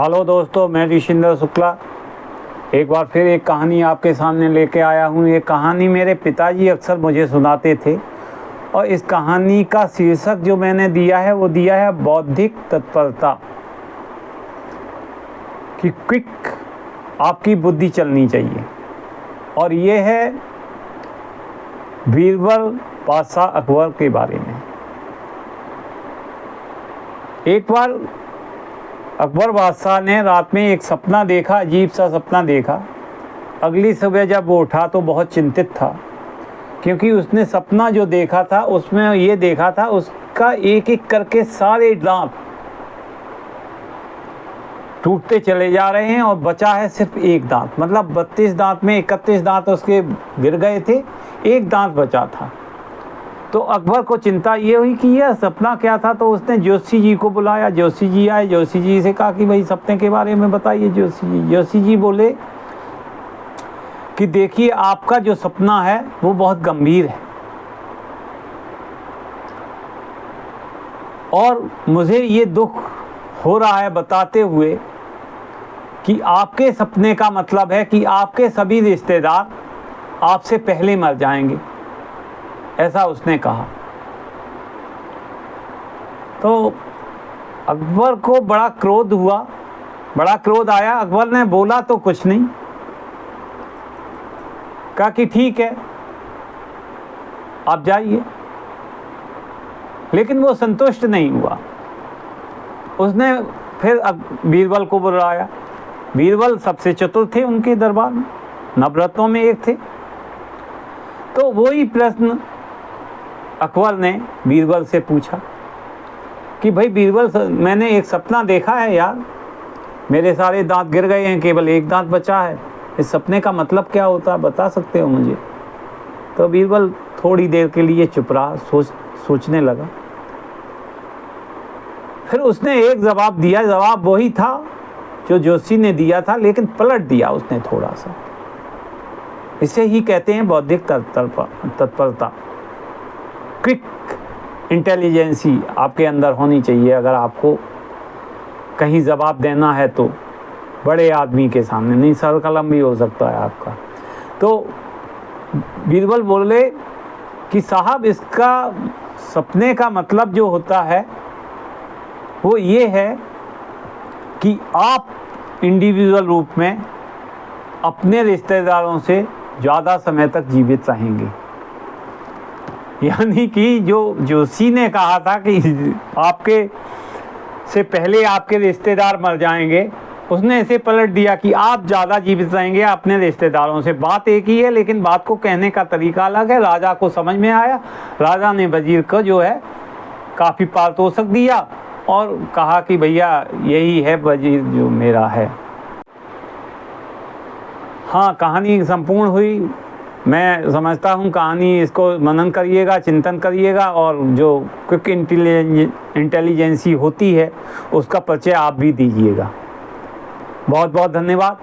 Hello दोस्तों, मैं ऋषिंदर शुक्ला एक बार फिर एक कहानी आपके सामने लेके आया हूँ। ये कहानी मेरे पिताजी अक्सर मुझे सुनाते थे और इस कहानी का शीर्षक जो मैंने दिया है वो दिया है बौद्धिक तत्परता। कि क्विक आपकी बुद्धि चलनी चाहिए। और ये है बीरबल बादशाह अकबर के बारे में। एक बार अकबर बादशाह ने रात में एक सपना देखा, अजीब सा सपना देखा। अगली सुबह जब वो उठा तो बहुत चिंतित था, क्योंकि उसने सपना जो देखा था उसमें ये देखा था उसका एक एक करके सारे दांत टूटते चले जा रहे हैं और बचा है सिर्फ एक दांत। मतलब 32 दांत में 31 दांत उसके गिर गए थे, एक दांत बचा था। तो अकबर को चिंता ये हुई कि यह सपना क्या था। तो उसने जोशी जी को बुलाया। जोशी जी आए। जोशी जी से कहा कि भाई सपने के बारे में बताइए। जोशी जी बोले कि देखिए, आपका जो सपना है वो बहुत गंभीर है और मुझे ये दुख हो रहा है बताते हुए कि आपके सपने का मतलब है कि आपके सभी रिश्तेदार आपसे पहले मर जाएंगे, ऐसा उसने कहा। तो अकबर को बड़ा क्रोध हुआ, बड़ा क्रोध आया। अकबर ने बोला तो कुछ नहीं, कहा कि ठीक है आप जाइए। लेकिन वो संतुष्ट नहीं हुआ। उसने फिर बीरबल को बुलाया। बीरबल सबसे चतुर थे उनके दरबार में, नवरत्नों में एक थे। तो वही प्रश्न अकबर ने बीरबल से पूछा कि भाई बीरबल, मैंने एक सपना देखा है यार, मेरे सारे दांत गिर गए हैं, केवल एक दांत बचा है। इस सपने का मतलब क्या होता है, बता सकते हो मुझे? तो बीरबल थोड़ी देर के लिए चुप रहा, सोचने लगा। फिर उसने एक जवाब दिया। जवाब वही था जो जोशी ने दिया था, लेकिन पलट दिया उसने थोड़ा सा। इसे ही कहते हैं बौद्धिक तत्परता। क्विक इंटेलिजेंसी आपके अंदर होनी चाहिए अगर आपको कहीं जवाब देना है तो, बड़े आदमी के सामने नहीं, सर कलम भी हो सकता है आपका। तो बीरबल बोले कि साहब, इसका सपने का मतलब जो होता है वो ये है कि आप इंडिविजुअल रूप में अपने रिश्तेदारों से ज़्यादा समय तक जीवित रहेंगे। यानी कि जो जोशी ने कहा था कि आपके से पहले आपके रिश्तेदार मर जाएंगे, उसने इसे पलट दिया कि आप ज़्यादा जीवित रहेंगे अपने रिश्तेदारों से। बात एक ही है, लेकिन बात को कहने का तरीका अलग है। राजा को समझ में आया। राजा ने वजीर को जो है काफ़ी पारितोषिक दिया और कहा कि भैया यही है वजीर जो मेरा है। हाँ, कहानी संपूर्ण हुई। मैं समझता हूँ कहानी, इसको मनन करिएगा, चिंतन करिएगा और जो क्विक इंटेलिजेंसी होती है उसका परिचय आप भी दीजिएगा। बहुत बहुत धन्यवाद।